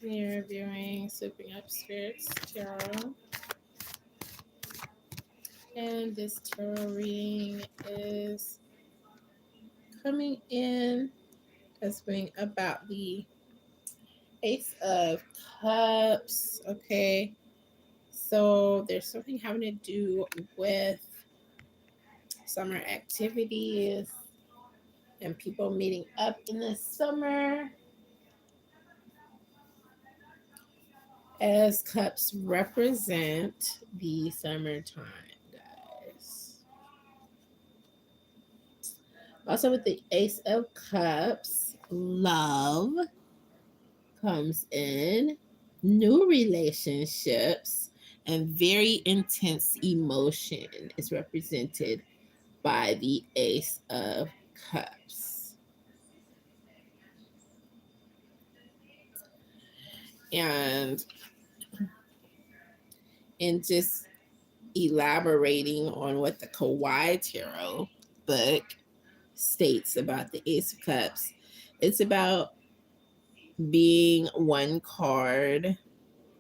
You're viewing Sweeping Up Spirits Tarot. And this tarot reading is coming in as being about the Ace of Cups. Okay. So there's something having to do with summer activities and people meeting up in the summer, as cups represent the summertime, guys. Also, with the Ace of Cups, love comes in, new relationships, and very intense emotion is represented by the Ace of Cups. And in just elaborating on what the Kawaii Tarot book states about the Ace of Cups, it's about being one card.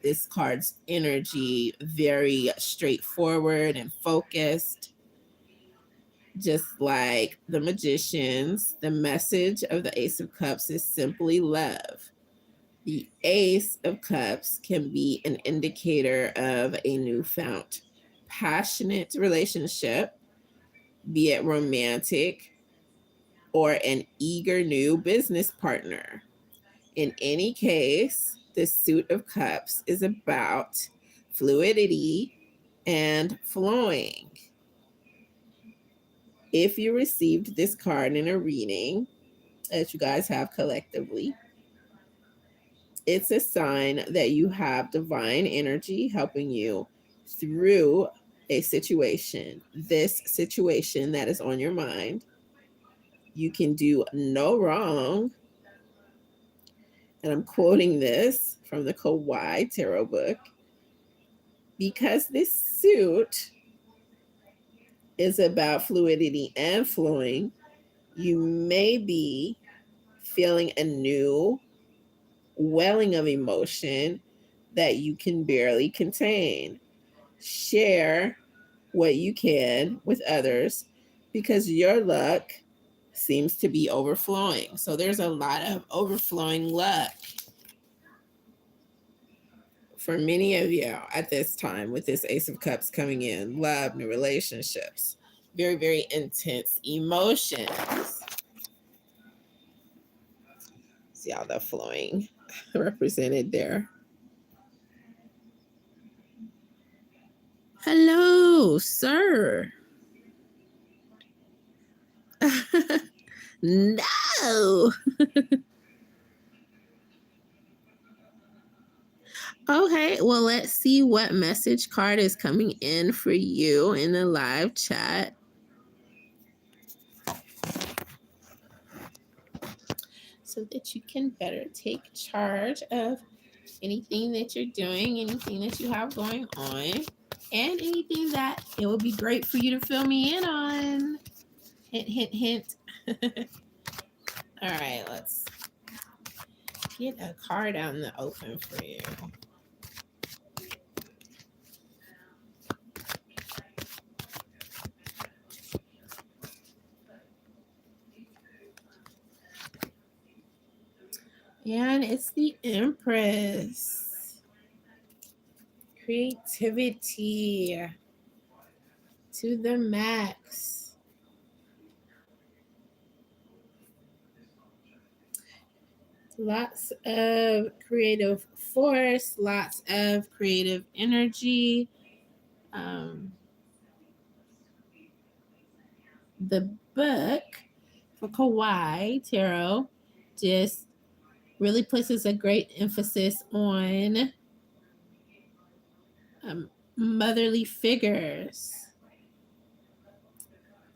This card's energy very straightforward and focused. Just like the Magicians, the message of the Ace of Cups is simply love. The Ace of Cups can be an indicator of a newfound passionate relationship, be it romantic or an eager new business partner. In any case, the Suit of Cups is about fluidity and flowing. If you received this card in a reading that you guys have collectively, it's a sign that you have divine energy helping you through a situation, this situation that is on your mind. You can do no wrong. And I'm quoting this from the Kawaii Tarot book. Because this suit is about fluidity and flowing, you may be feeling a new welling of emotion that you can barely contain. Share what you can with others because your luck seems to be overflowing. So there's a lot of overflowing luck for many of you at this time with this Ace of Cups coming in. Love, new relationships, very, very intense emotions. See all the flowing represented there. Hello, sir. No. Okay, well, let's see what message card is coming in for you in the live chat. So that you can better take charge of anything that you're doing, anything that you have going on, and anything that it would be great for you to fill me in on. Hint, hint, hint. All right, let's get a card out in the open for you. And it's the Empress. Creativity to the max. Lots of creative force, lots of creative energy. The book for Kawaii Tarot just really places a great emphasis on motherly figures.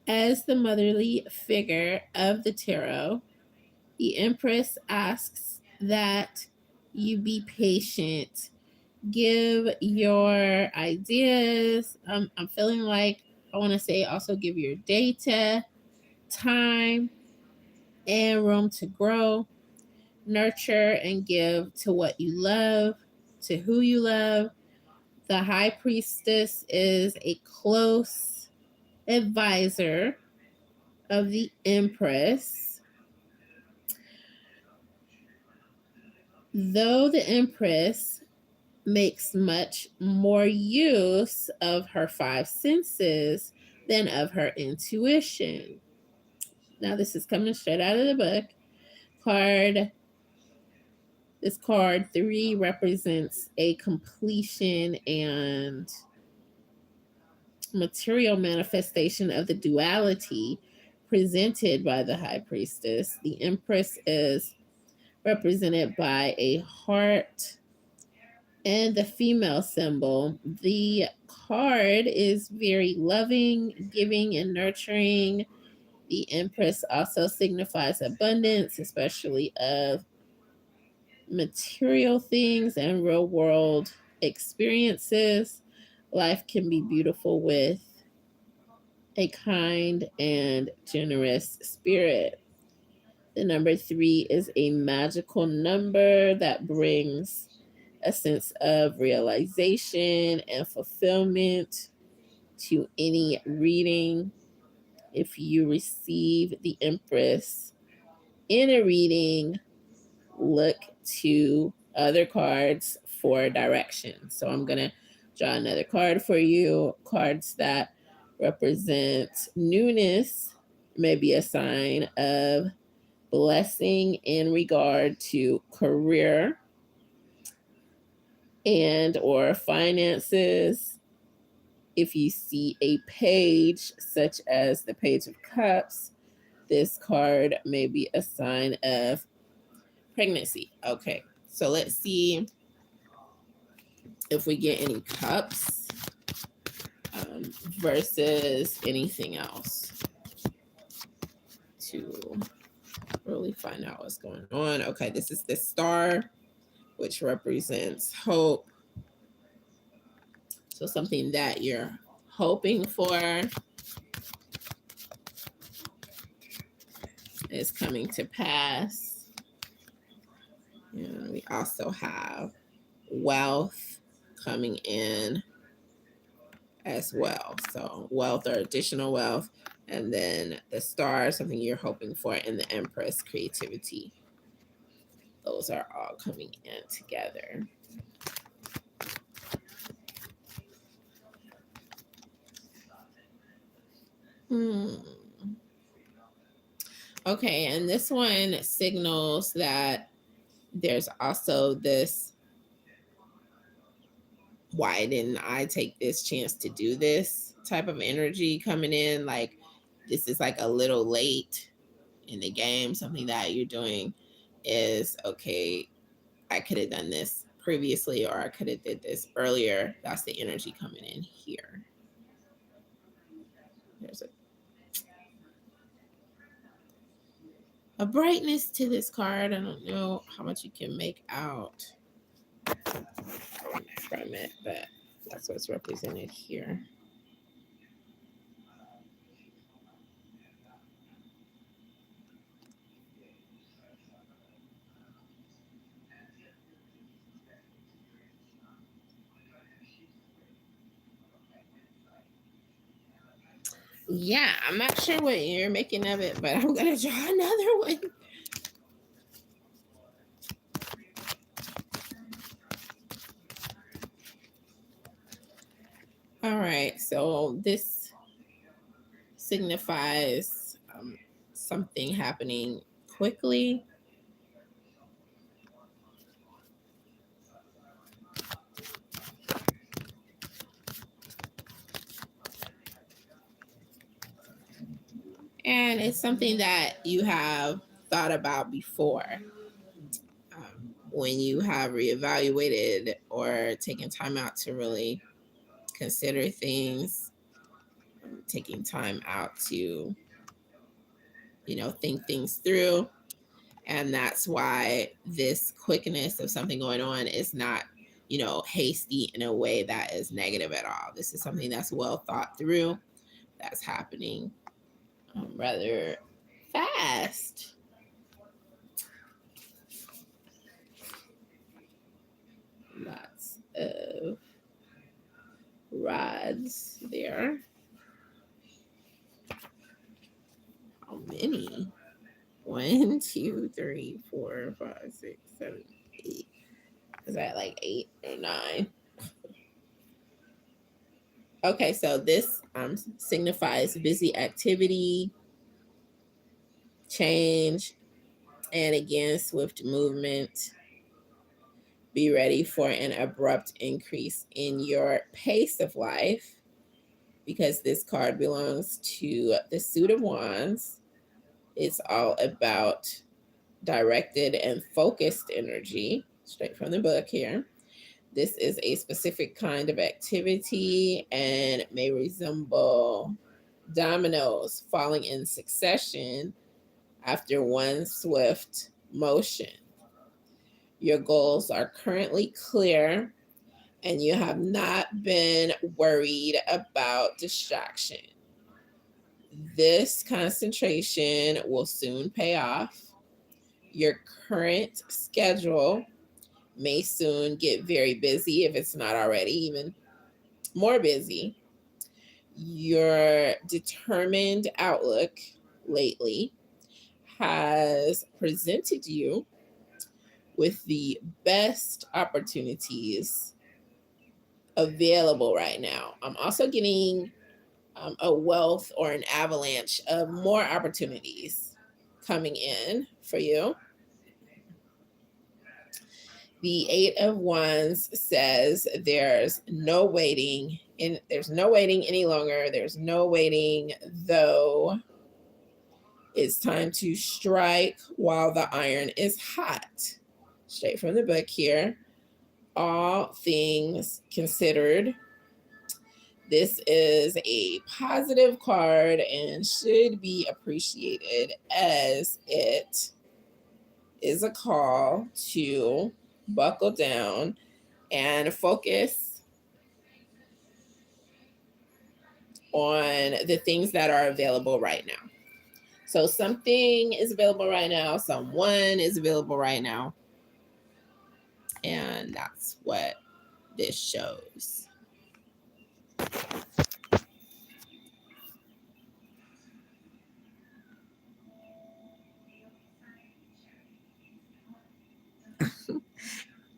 As the motherly figure of the tarot, the Empress asks that you be patient, give your ideas. I'm feeling like I want to say also give your data time and room to grow. nurture and give to what you love, to who you love. The High Priestess is a close advisor of the Empress. Though the Empress makes much more use of her five senses than of her intuition. Now, this is coming straight out of the book. This card 3 represents a completion and material manifestation of the duality presented by the High Priestess. The Empress is represented by a heart and the female symbol. The card is very loving, giving, and nurturing. The Empress also signifies abundance, especially of material things and real world experiences. Life can be beautiful with a kind and generous spirit. The number 3 is a magical number that brings a sense of realization and fulfillment to any reading. If you receive the Empress in a reading, look to other cards for direction. So I'm going to draw another card for you. Cards that represent newness may be a sign of blessing in regard to career and or finances. If you see a page such as the Page of Cups, this card may be a sign of pregnancy. Okay, so let's see if we get any cups versus anything else to really find out what's going on. Okay, this is the Star, which represents hope. So something that you're hoping for is coming to pass. And we also have wealth coming in as well. So wealth or additional wealth. And then the Star, something you're hoping for, and the Empress, creativity. Those are all coming in together. Okay, and this one signals that there's also this, why didn't I take this chance to do this type of energy coming in. Like this is like a little late in the game. Something that you're doing is, okay, I could have done this previously, or I could have did this earlier. That's the energy coming in here. There's a brightness to this card. I don't know how much you can make out from it, but that's what's represented here. Yeah, I'm not sure what you're making of it, but I'm going to draw another one. All right, so this signifies something happening quickly. And it's something that you have thought about before. When you have reevaluated or taken time out to really consider things, taking time out to, think things through. And that's why this quickness of something going on is not, hasty in a way that is negative at all. This is something that's well thought through, that's happening rather fast. of rods there. How many? 1, 2, 3, 4, 5, 6, 7, 8. Is that like 8 or 9? Okay, so this signifies busy activity, change, and again, swift movement. Be ready for an abrupt increase in your pace of life because this card belongs to the Suit of Wands. It's all about directed and focused energy, straight from the book here. This is a specific kind of activity and may resemble dominoes falling in succession after one swift motion. Your goals are currently clear and you have not been worried about distraction. This concentration will soon pay off. Your current schedule may soon get very busy if it's not already even more busy. Your determined outlook lately has presented you with the best opportunities available right now. I'm also getting a wealth or an avalanche of more opportunities coming in for you. The Eight of Wands says there's no waiting any longer. There's no waiting, though. It's time to strike while the iron is hot. Straight from the book here. All things considered, this is a positive card and should be appreciated as it is a call to buckle down and focus on the things that are available right now. So something is available right now, someone is available right now, and that's what this shows.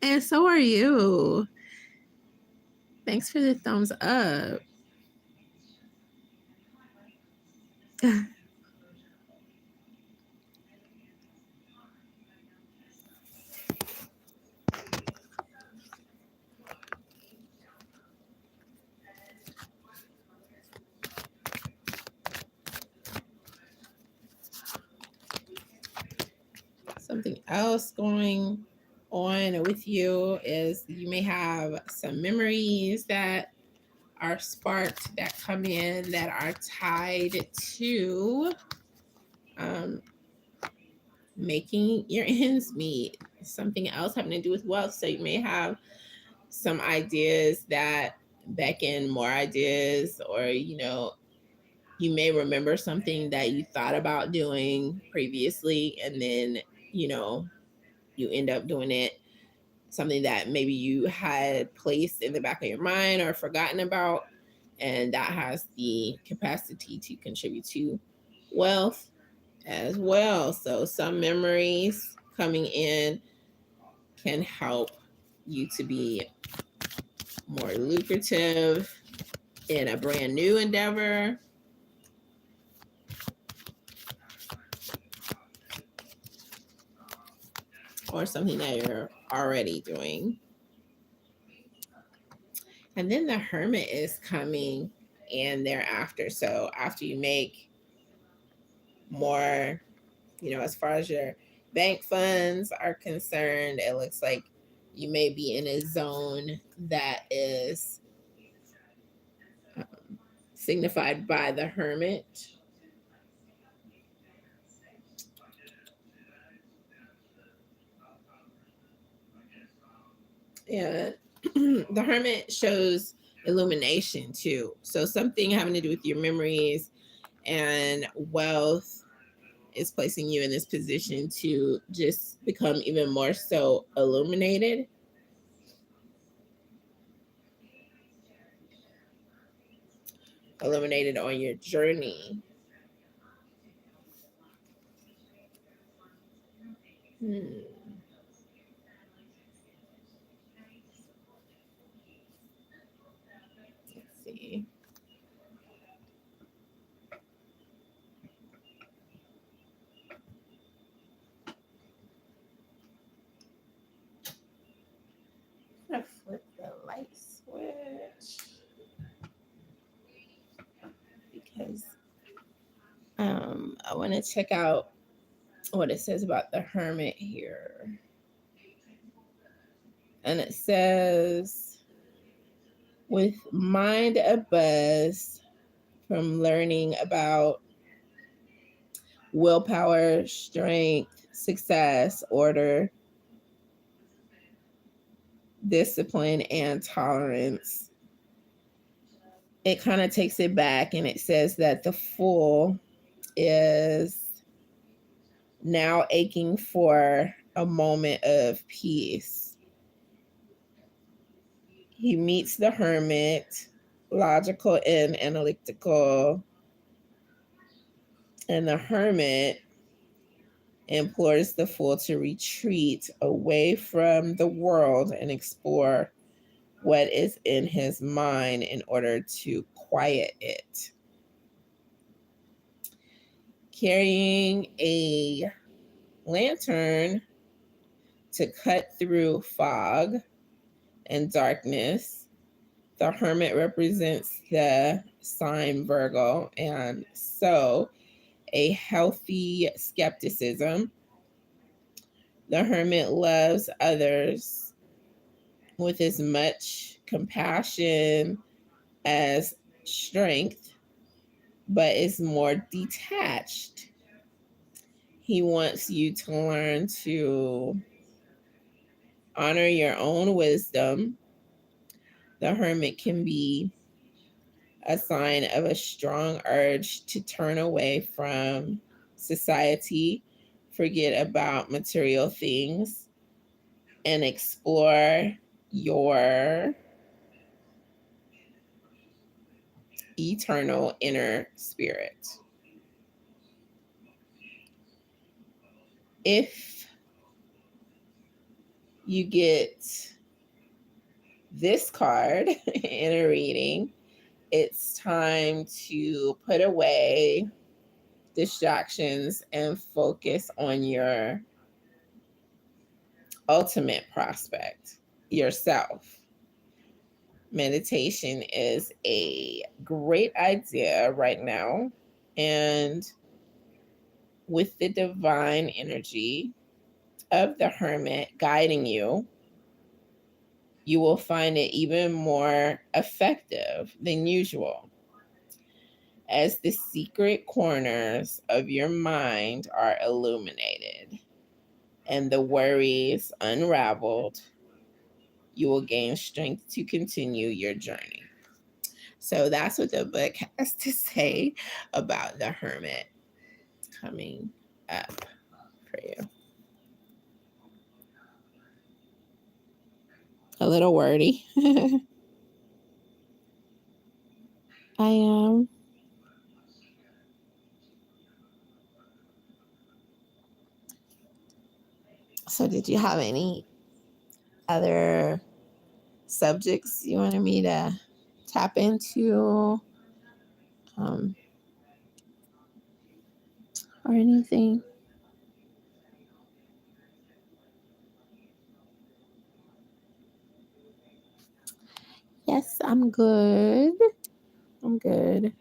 And so are you. Thanks for the thumbs up. Something else going on with you is you may have some memories that are sparked that come in that are tied to making your ends meet. Something else having to do with wealth. So you may have some ideas that beckon more ideas, or you may remember something that you thought about doing previously, and then you end up doing it. Something that maybe you had placed in the back of your mind or forgotten about, and that has the capacity to contribute to wealth as well. So some memories coming in can help you to be more lucrative in a brand new endeavor. Or something that you're already doing. And then the Hermit is coming in thereafter. So after you make more, as far as your bank funds are concerned, it looks like you may be in a zone that is signified by the Hermit. And the Hermit shows illumination too. So something having to do with your memories and wealth is placing you in this position to just become even more so illuminated. illuminated on your journey. Let's see. I'm gonna flip the light switch because I want to check out what it says about the hermit here. And it says, with mind abuzz from learning about willpower, strength, success, order, discipline, and tolerance, it kind of takes it back and it says that the Fool is now aching for a moment of peace. He meets the Hermit, logical and analytical, and the Hermit implores the Fool to retreat away from the world and explore what is in his mind in order to quiet it. Carrying a lantern to cut through fog and darkness, the Hermit represents the sign Virgo, and so a healthy skepticism. The Hermit loves others with as much compassion as strength, but is more detached. He wants you to learn to honor your own wisdom. The Hermit can be a sign of a strong urge to turn away from society, forget about material things, and explore your eternal inner spirit. If you get this card in a reading, it's time to put away distractions and focus on your ultimate prospect, yourself. Meditation is a great idea right now. And with the divine energy of the Hermit guiding you, you will find it even more effective than usual, as the secret corners of your mind are illuminated and the worries unraveled. You will gain strength to continue your journey. So that's what the book has to say about the Hermit coming up for you. A little wordy. I am. So did you have any other subjects you wanted me to tap into? Or anything? Yes, I'm good. I'm good.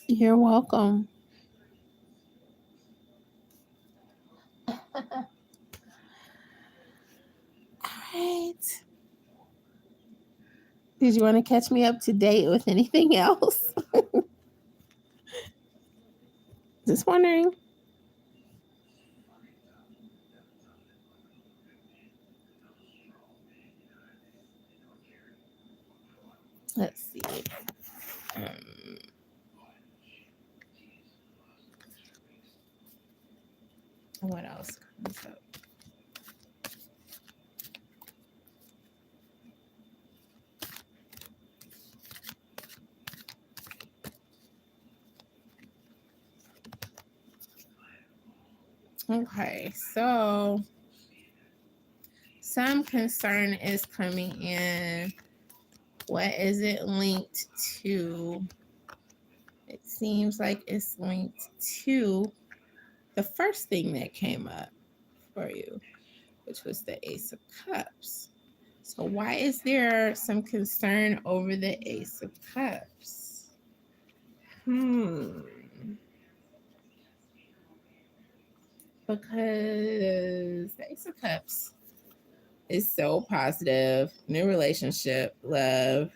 You're welcome. All right. Did you want to catch me up to date with anything else? Just wondering. Let's see. Um, what else comes up? Okay, so some concern is coming in. What is it linked to? It seems like it's linked to the first thing that came up for you, which was the Ace of Cups. So why is there some concern over the Ace of Cups? Because the Ace of Cups is so positive. New relationship, love,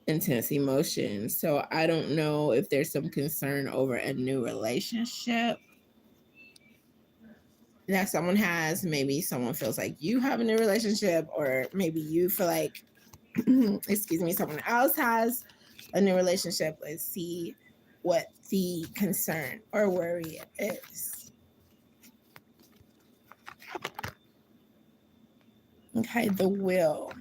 intense emotion. So I don't know if there's some concern over a new relationship that someone has. Maybe someone feels like you have a new relationship, or maybe you feel like, excuse me, someone else has a new relationship. Let's see what the concern or worry is. Okay, the will.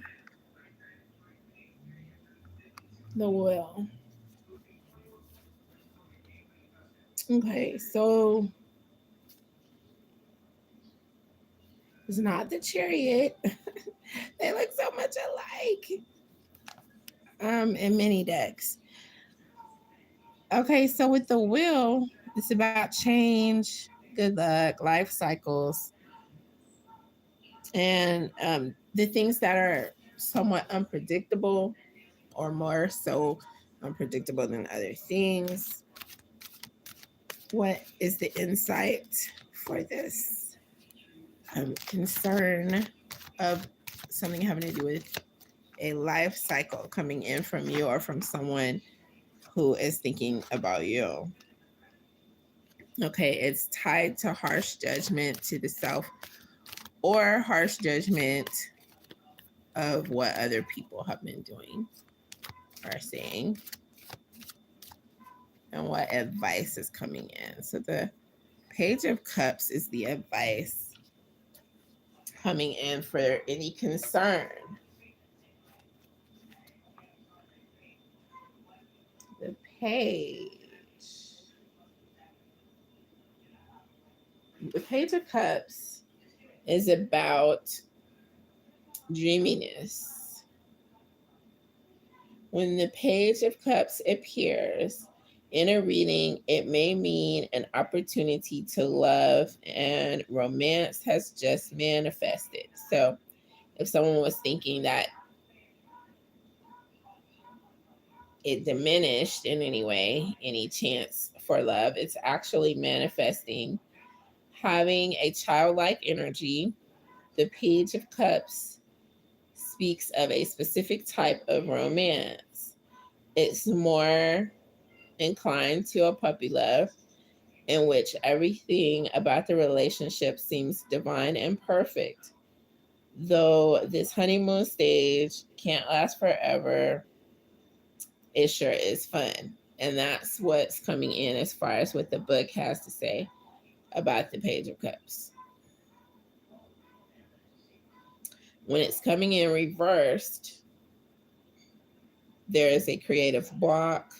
The will. Okay, so it's not the Chariot. They look so much alike. In many decks. Okay, so with the will, it's about change, good luck, life cycles, and the things that are somewhat unpredictable or more so unpredictable than other things. What is the insight for this concern of something having to do with a life cycle coming in from you or from someone who is thinking about you? Okay, it's tied to harsh judgment to the self or harsh judgment of what other people have been doing or saying and what advice is coming in. So the Page of Cups is the advice coming in for any concern. The Page. The Page of Cups is about dreaminess. When the Page of Cups appears in a reading, it may mean an opportunity to love and romance has just manifested. So if someone was thinking that it diminished in any way, any chance for love, it's actually manifesting. Having a childlike energy, the Page of Cups speaks of a specific type of romance. It's more inclined to a puppy love in which everything about the relationship seems divine and perfect. Though this honeymoon stage can't last forever, it sure is fun. And that's what's coming in as far as what the book has to say about the Page of Cups. When it's coming in reversed, there is a creative block,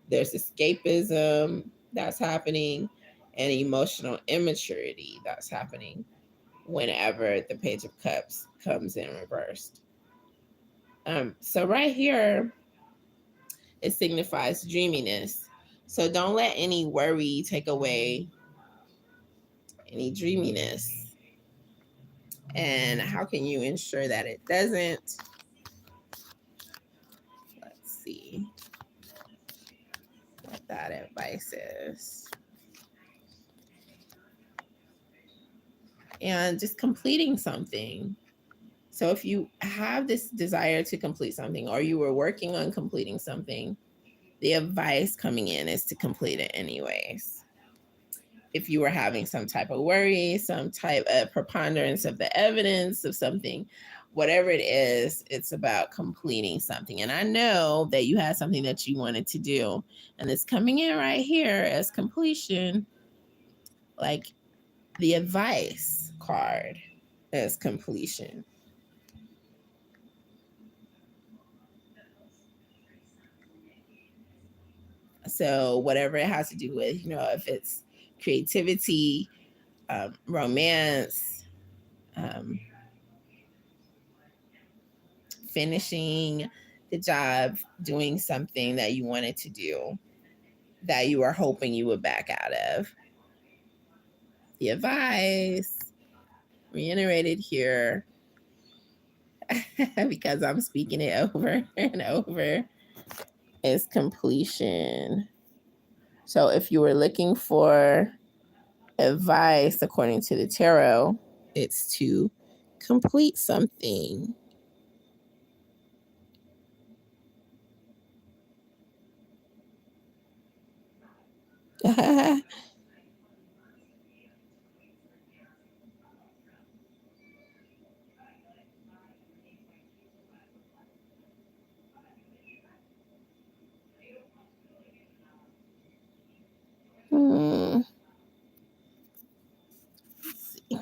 there's escapism that's happening, and emotional immaturity that's happening whenever the Page of Cups comes in reversed. So right here, it signifies dreaminess. So don't let any worry take away any dreaminess. And how can you ensure that it doesn't? Let's see what that advice is. And just completing something. So if you have this desire to complete something or you were working on completing something, the advice coming in is to complete it anyways. If you were having some type of worry, some type of preponderance of the evidence of something whatever it is, it's about completing something. And I know that you had something that you wanted to do, and it's coming in right here as completion, like the advice card as completion. So whatever it has to do with, if it's creativity, romance, um, finishing the job, doing something that you wanted to do that you were hoping you would back out of. The advice reiterated here because I'm speaking it over and over is completion. So if you were looking for advice according to the tarot, it's to complete something. Hmm. Let's see.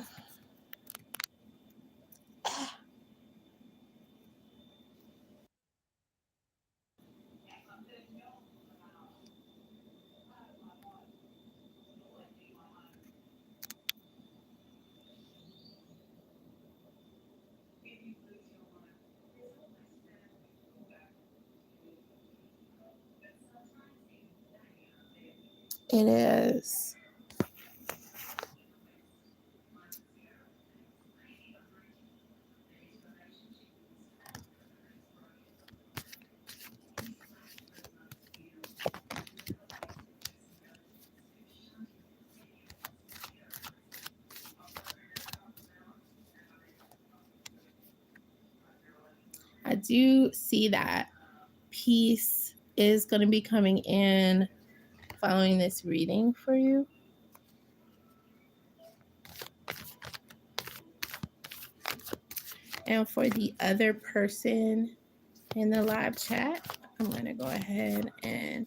It is. I do see that peace is going to be coming in following this reading for you. And for the other person in the live chat, I'm going to go ahead and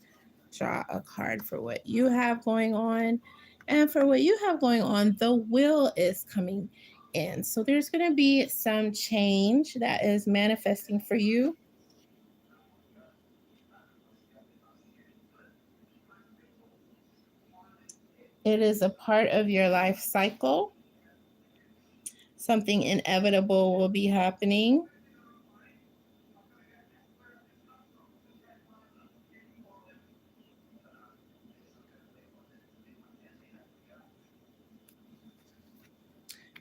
draw a card for what you have going on. And for what you have going on, the wheel is coming in. So there's going to be some change that is manifesting for you. It is a part of your life cycle. Something inevitable will be happening.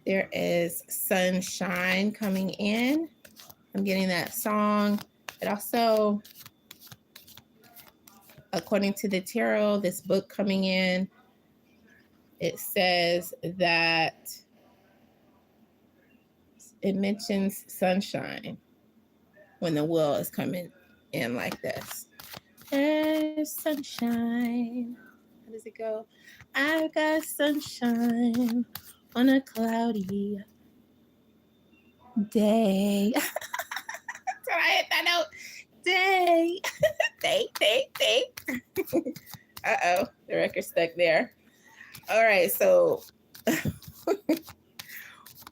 There is sunshine coming in. I'm getting that song. It also, according to the tarot, this book coming in, it says that it mentions sunshine when the wheel is coming in like this. There's sunshine. How does it go? I've got sunshine on a cloudy day. So I hit that note. Day. Day. Uh-oh, the record's stuck there. All right, so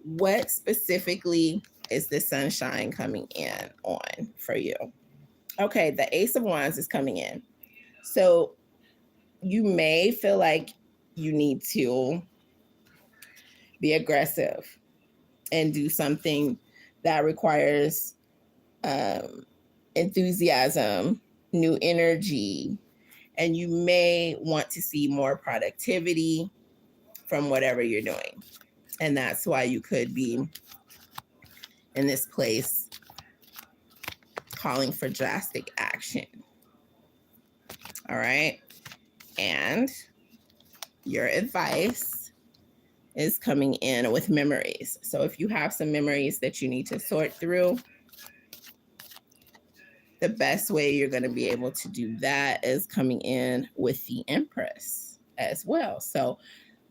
what specifically is the sunshine coming in on for you? Okay, the Ace of Wands is coming in. So you may feel like you need to be aggressive and do something that requires enthusiasm, new energy, and you may want to see more productivity from whatever you're doing. And that's why you could be in this place calling for drastic action. All right. And your advice is coming in with memories. So if you have some memories that you need to sort through, the best way you're going to be able to do that is coming in with the Empress as well. So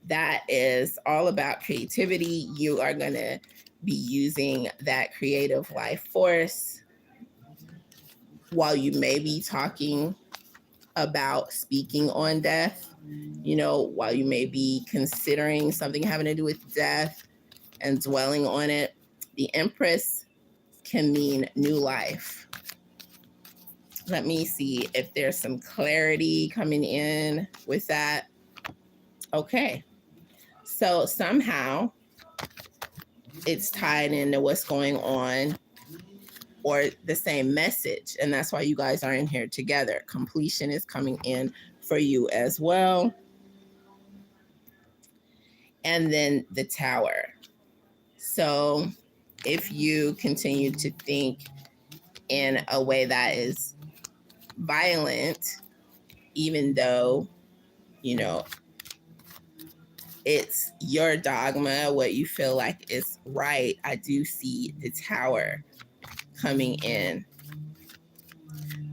that is all about creativity. You are going to be using that creative life force while you may be talking about speaking on death, while you may be considering something having to do with death and dwelling on it. The Empress can mean new life. Let me see if there's some clarity coming in with that. Okay. So somehow it's tied into what's going on or the same message. And that's why you guys are in here together. Completion is coming in for you as well. And then the Tower. So if you continue to think in a way that is violent, even though, it's your dogma, what you feel like is right, I do see the Tower coming in,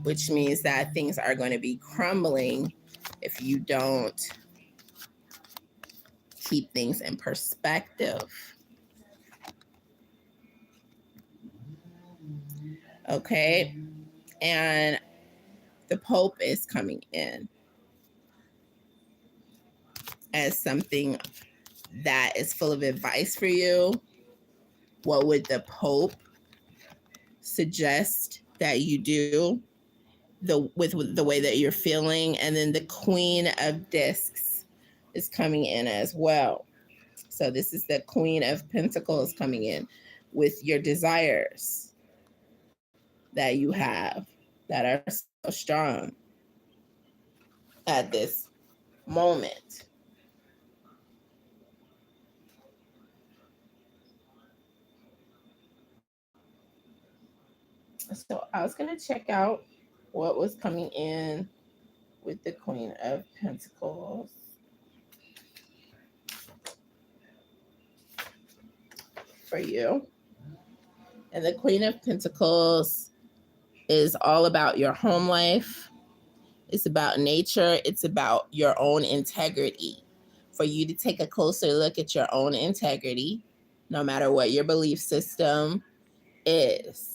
which means that things are going to be crumbling if you don't keep things in perspective. Okay. And the Pope is coming in as something that is full of advice for you. What would the Pope suggest that you do with the way that you're feeling? And then the Queen of Discs is coming in as well. So this is the Queen of Pentacles coming in with your desires that you have that are so strong at this moment. So I was going to check out what was coming in with the Queen of Pentacles. For you. And the Queen of Pentacles is all about your home life. It's about nature. It's about your own integrity. For you to take a closer look at your own integrity, no matter what your belief system is.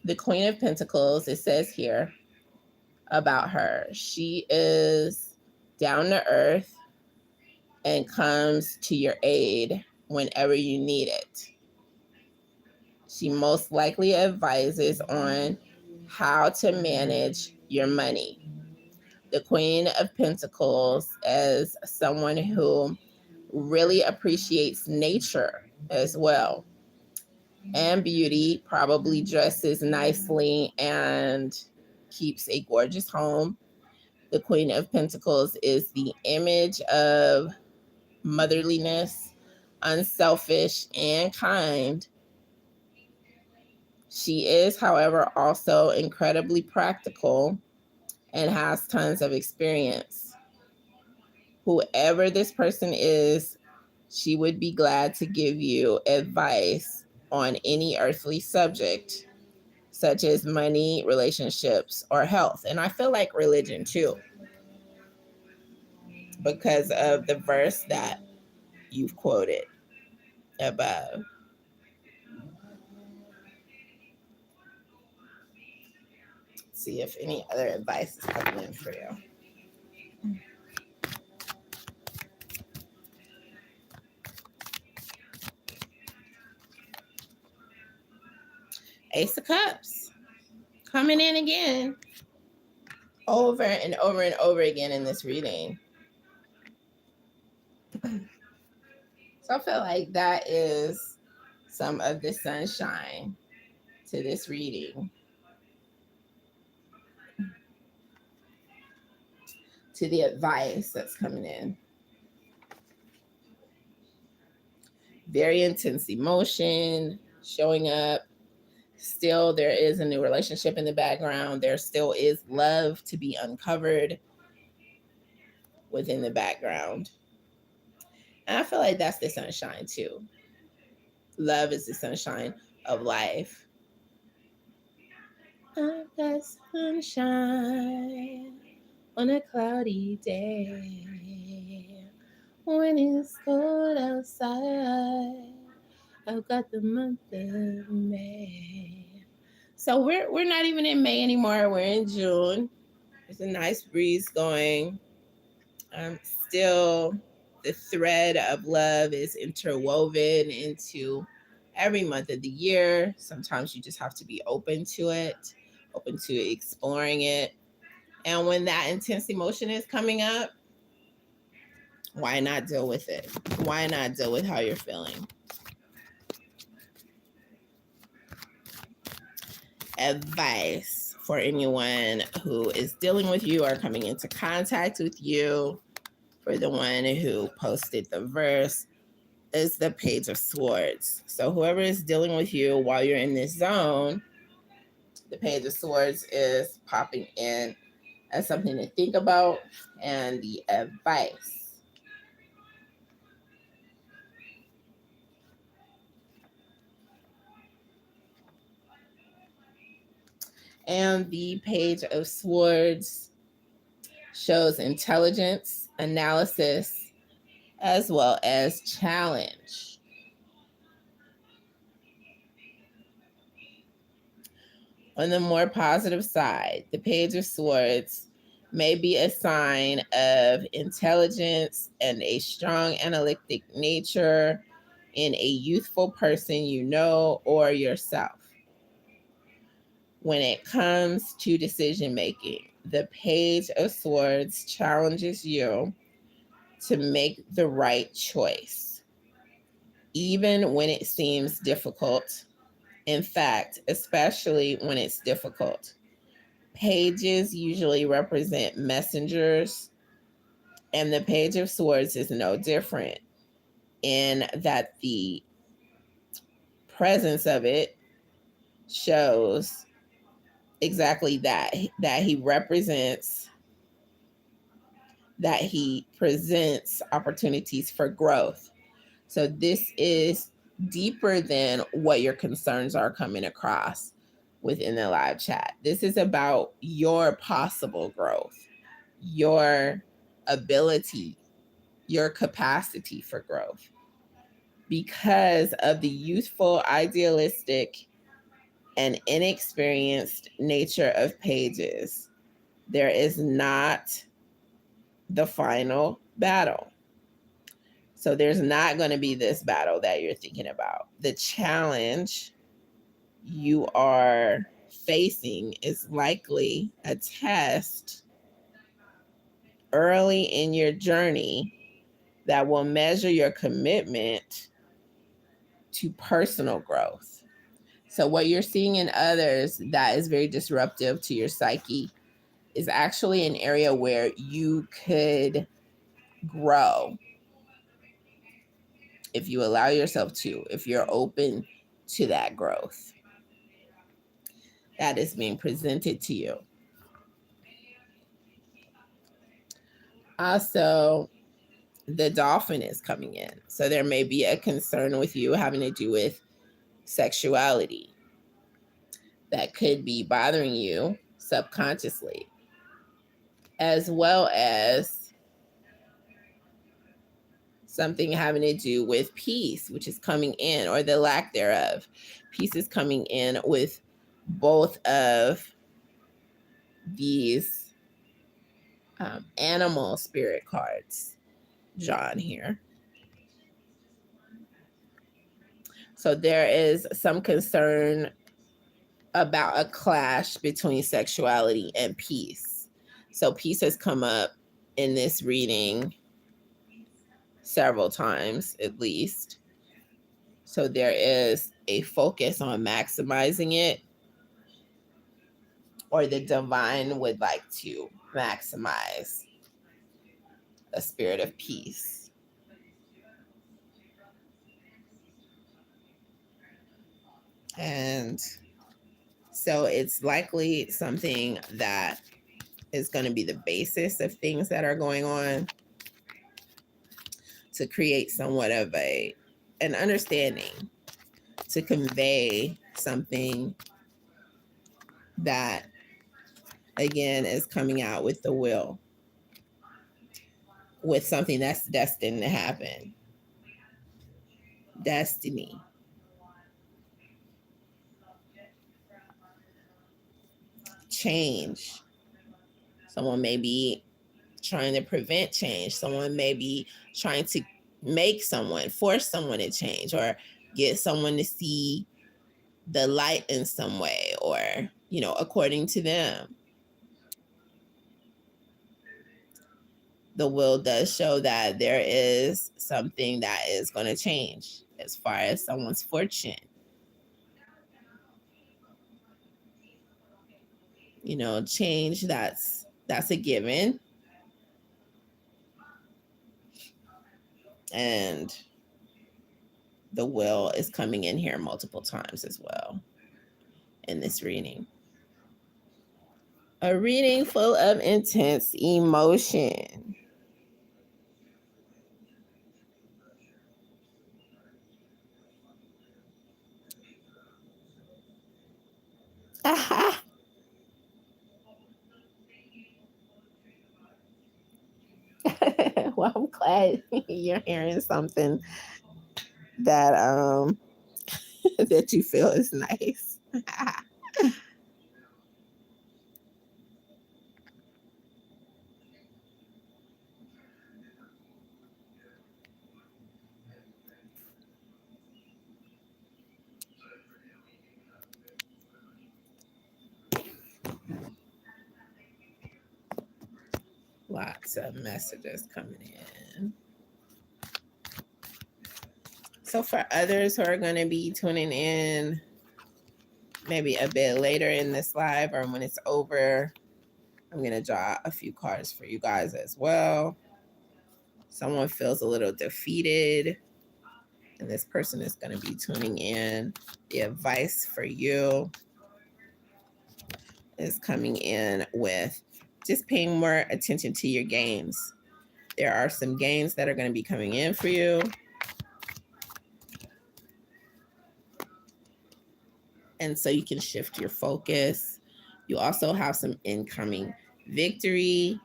The Queen of Pentacles, it says here about her, she is down to earth and comes to your aid whenever you need it. She most likely advises on how to manage your money. The Queen of Pentacles is someone who really appreciates nature as well, and beauty, probably dresses nicely and keeps a gorgeous home. The Queen of Pentacles is the image of motherliness, unselfish, and kind. She is, however, also incredibly practical and has tons of experience. Whoever this person is, she would be glad to give you advice on any earthly subject, such as money, relationships, or health. And I feel like religion too, because of the verse that you've quoted above. Let's see if any other advice is coming in for you. Ace of Cups coming in again, over and over and over again in this reading. So I feel like that is some of the sunshine to this reading. To the advice that's coming in. Very intense emotion showing up. Still, there is a new relationship in the background. There still is love to be uncovered within the background. And I feel like that's the sunshine too. Love is the sunshine of life. I've got sunshine on a cloudy day. when it's cold outside. I've got the month of May. So we're not even in May anymore. We're in June. There's a nice breeze going. Still, the thread of love is interwoven into every month of the year. Sometimes you just have to be open to it, open to exploring it. And when that intense emotion is coming up, why not deal with it? Why not deal with how you're feeling? Advice for anyone who is dealing with you or coming into contact with you, for the one who posted the verse, is the Page of Swords. So whoever is dealing with you while you're in this zone, the Page of Swords is popping in as something to think about, and the advice. And the Page of Swords shows intelligence, analysis, as well as challenge. On the more positive side, the Page of Swords may be a sign of intelligence and a strong analytic nature in a youthful person you know or yourself. When it comes to decision making, the Page of Swords challenges you to make the right choice, even when it seems difficult. In fact, especially when it's difficult. Pages usually represent messengers, and the Page of Swords is no different in that the presence of it shows exactly that he represents, that he presents opportunities for growth. So this is deeper than what your concerns are coming across within the live chat. This is about your possible growth, your ability, your capacity for growth. Because of the youthful, idealistic, and inexperienced nature of pages, there is not the final battle. So there's not going to be this battle that you're thinking about. The challenge you are facing is likely a test early in your journey that will measure your commitment to personal growth. So what you're seeing in others that is very disruptive to your psyche is actually an area where you could grow if you allow yourself to, if you're open to that growth that is being presented to you. Also, the dolphin is coming in. So there may be a concern with you having to do with sexuality that could be bothering you subconsciously, as well as something having to do with peace, which is coming in, or the lack thereof. Peace is coming in with both of these animal spirit cards drawn here. So there is some concern about a clash between sexuality and peace. So peace has come up in this reading several times at least. So there is a focus on maximizing it, or the divine would like to maximize a spirit of peace. And so it's likely something that is going to be the basis of things that are going on to create somewhat of an understanding, to convey something that, again, is coming out with the will. with something that's destined to happen. Destiny. Change. Someone may be trying to prevent change. Someone may be trying to force someone to change, or get someone to see the light in some way, or, according to them. The wheel does show that there is something that is going to change as far as someone's fortune. Change, that's a given. And the wheel is coming in here multiple times as well in this reading. A reading full of intense emotion. Well, I'm glad you're hearing something that that you feel is nice. Lots of messages coming in. So for others who are going to be tuning in maybe a bit later in this live, or when it's over, I'm going to draw a few cards for you guys as well. Someone feels a little defeated, and this person is going to be tuning in. The advice for you is coming in with just paying more attention to your gains. There are some gains that are going to be coming in for you. And so you can shift your focus. You also have some incoming victory.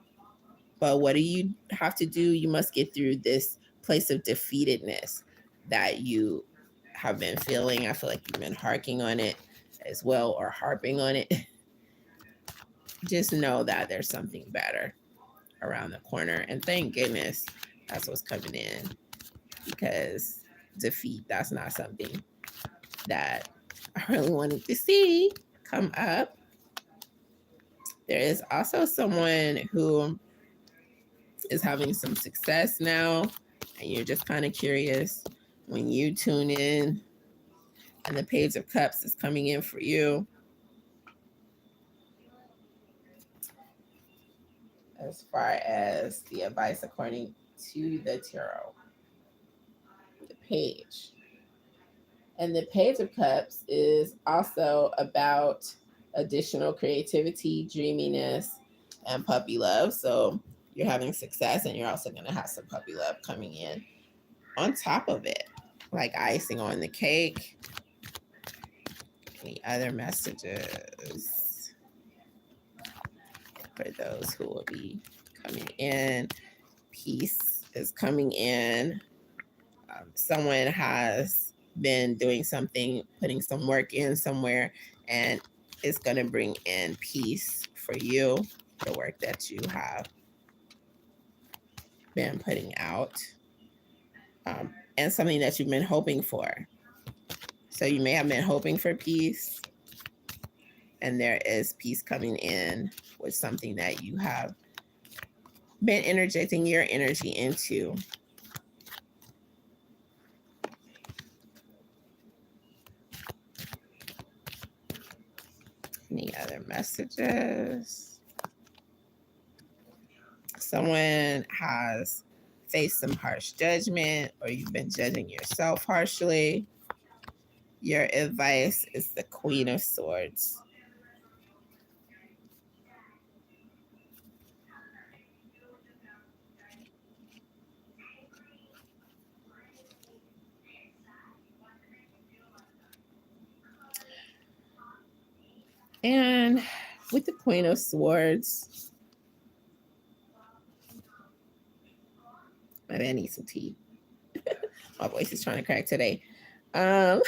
But what do you have to do? You must get through this place of defeatedness that you have been feeling. I feel like you've been harking on it as well, or harping on it. Just know that there's something better around the corner. And thank goodness that's what's coming in, because defeat, that's not something that I really wanted to see come up. There is also someone who is having some success now, and you're just kind of curious when you tune in, and the Page of Cups is coming in for you. As far as the advice according to the tarot, the page. And the Page of Cups is also about additional creativity, dreaminess, and puppy love. So you're having success, and you're also going to have some puppy love coming in on top of it, like icing on the cake. Any other messages for those who will be coming in? Peace is coming in. Someone has been doing something, putting some work in somewhere, and it's going to bring in peace for you, the work that you have been putting out, and something that you've been hoping for. So you may have been hoping for peace, and there is peace coming in with something that you have been interjecting your energy into. Any other messages? Someone has faced some harsh judgment, or you've been judging yourself harshly. Your advice is the Queen of Swords. And with the Queen of Swords, Maybe I need some tea. My voice is trying to crack today. Um,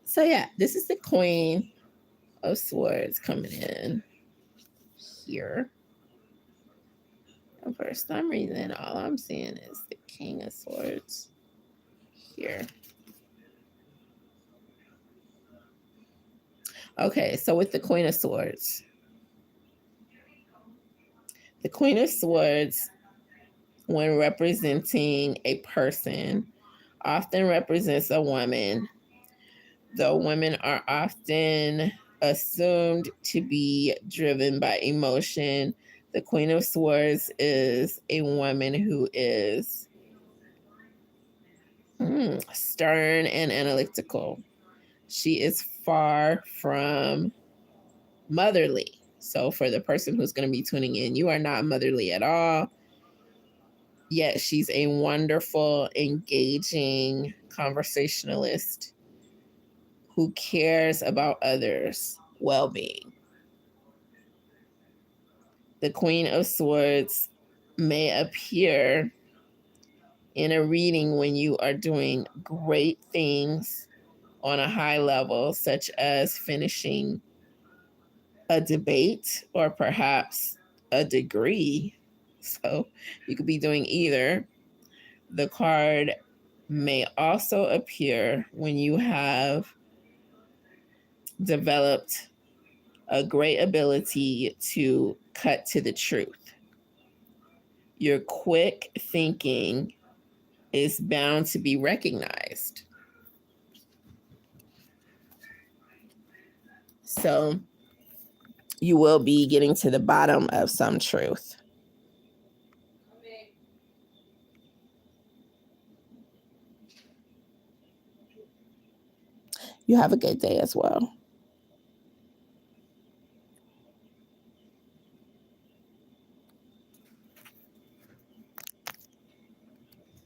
so yeah, this is the Queen of Swords coming in here. And for some reason, all I'm seeing is the King of Swords here. Okay, so with the Queen of Swords, the Queen of Swords, when representing a person, often represents a woman. Though women are often assumed to be driven by emotion, the Queen of Swords is a woman who is stern and analytical. She is far from motherly. So, for the person who's going to be tuning in, you are not motherly at all. Yet, she's a wonderful, engaging conversationalist who cares about others' well being. The Queen of Swords may appear in a reading when you are doing great things on a high level, such as finishing a debate or perhaps a degree. So you could be doing either. The card may also appear when you have developed a great ability to cut to the truth. Your quick thinking is bound to be recognized. So you will be getting to the bottom of some truth. You have a good day as well.